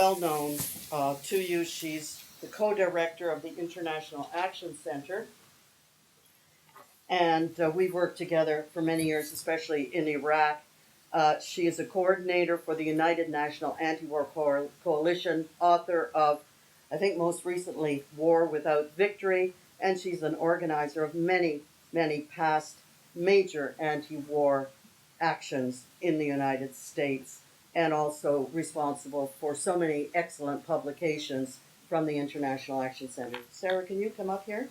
well known to you. She's the co-director of the International Action Center, and we've worked together for many years, especially in Iraq. She is a coordinator for the United National Anti-War Coalition, author of, I think most recently, War Without Victory, and she's an organizer of many, many past major anti-war actions in the United States, and also responsible for so many excellent publications from the International Action Center. Sara, can you come up here?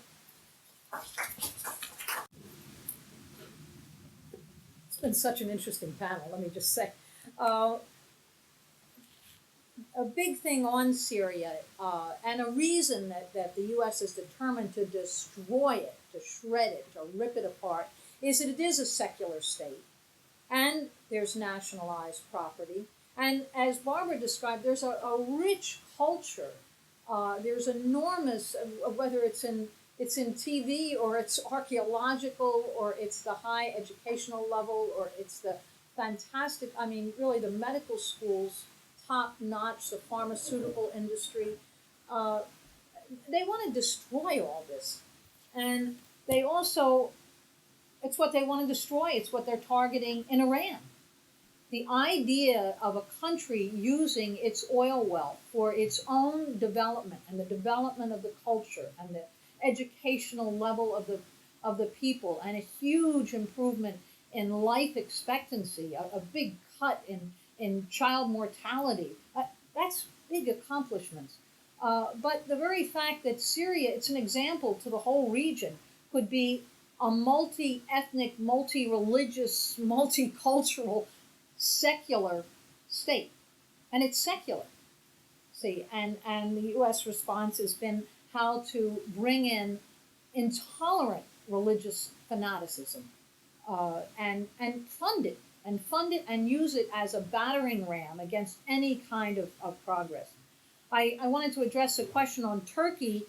It's been such an interesting panel, let me just say. Uh, a big thing on Syria, and a reason that the U.S. is determined to destroy it, to shred it, to rip it apart, is that it is a secular state, and there's nationalized property. And as Barbara described, there's a rich culture. There's enormous, whether it's in TV, or it's archaeological, or it's the high educational level, or it's the fantastic, I mean, really the medical schools, top notch, the pharmaceutical industry. Uh, they want to destroy all this. And they also, it's what they want to destroy, it's what they're targeting in Iran. The idea of a country using its oil wealth for its own development and the development of the culture and the educational level of the people, and a huge improvement in life expectancy, a big cut in child mortality. That's big accomplishments. But the very fact that Syria, it's an example to the whole region, could be a multi-ethnic, multi-religious, multicultural, secular state. And it's secular. See, and the U.S. response has been how to bring in intolerant religious fanaticism, and fund it and use it as a battering ram against any kind of progress. I wanted to address a question on Turkey.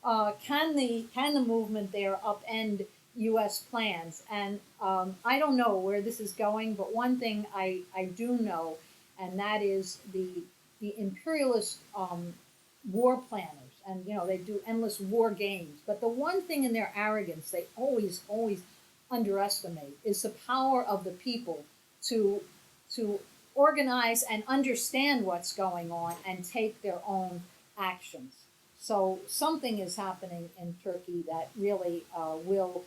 Can the movement there upend U.S. plans? And I don't know where this is going, but one thing I do know, and that is the imperialist war planners, and they do endless war games. But the one thing in their arrogance they always underestimate is the power of the people to organize and understand what's going on and take their own actions. So something is happening in Turkey that really will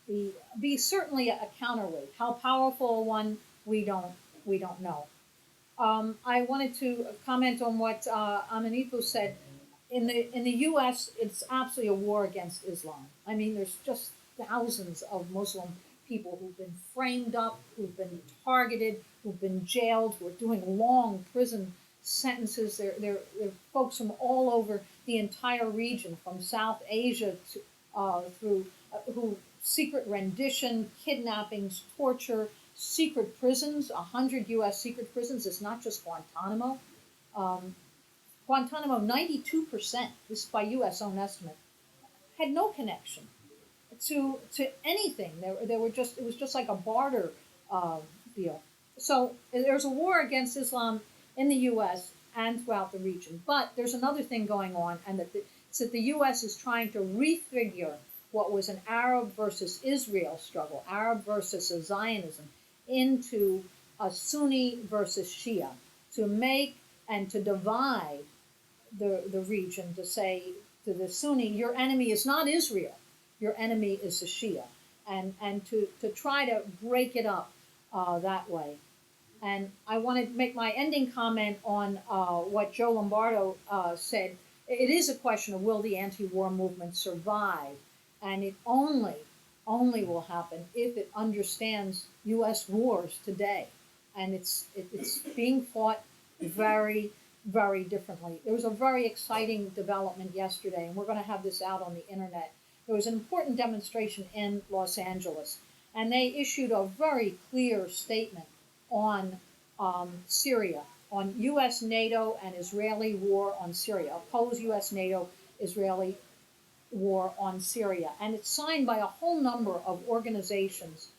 be certainly a counterweight. How powerful a one, we don't know. I wanted to comment on what Amanipo said. In the U.S., it's absolutely a war against Islam. I mean, there's just thousands of Muslim people who've been framed up, who've been targeted, who've been jailed, who are doing long prison sentences. They're folks from all over the entire region, from South Asia to through who secret rendition, kidnappings, torture, secret prisons. 100 U.S. secret prisons. It's not just Guantanamo. Guantanamo, 92%, this is by U.S. own estimate, had no connection to anything. It was just like a barter deal. So there's a war against Islam in the U.S. and throughout the region. But there's another thing going on, and it's that the U.S. is trying to refigure what was an Arab versus Israel struggle, Arab versus Zionism, into a Sunni versus Shia, to make and to divide the region, to say to the Sunni, your enemy is not Israel, your enemy is the Shia, and to try to break it up that way. And I want to make my ending comment on what Joe Lombardo said. It is a question of, will the anti-war movement survive? And it only will happen if it understands U.S. wars today. And it's being fought very, very differently. There was a very exciting development yesterday, and we're going to have this out on the internet. There was an important demonstration in Los Angeles, and they issued a very clear statement on Syria, on U.S., NATO, and Israeli war on Syria, oppose U.S., NATO, Israeli war on Syria. And it's signed by a whole number of organizations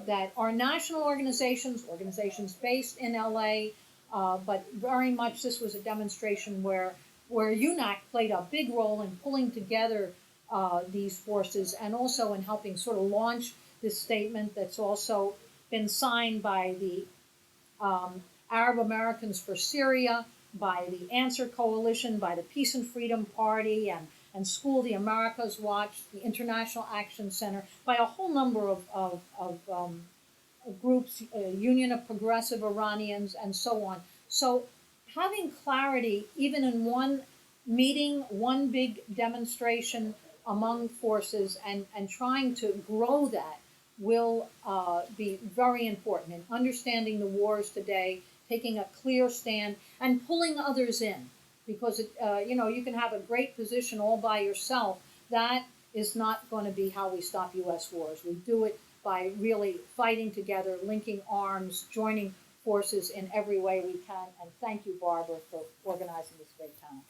that are national organizations based in LA, but very much this was a demonstration where UNAC played a big role in pulling together these forces and also in helping sort of launch this statement that's also been signed by the Arab Americans for Syria, by the Answer Coalition, by the Peace and Freedom Party, and School the Americas Watch, the International Action Center, by a whole number of groups, Union of Progressive Iranians, and so on. So having clarity, even in one meeting, one big demonstration among forces, and trying to grow that will be very important in understanding the wars today, taking a clear stand, and pulling others in. Because you can have a great position all by yourself. That is not going to be how we stop U.S. wars. We do it by really fighting together, linking arms, joining forces in every way we can. And thank you, Barbara, for organizing this great time.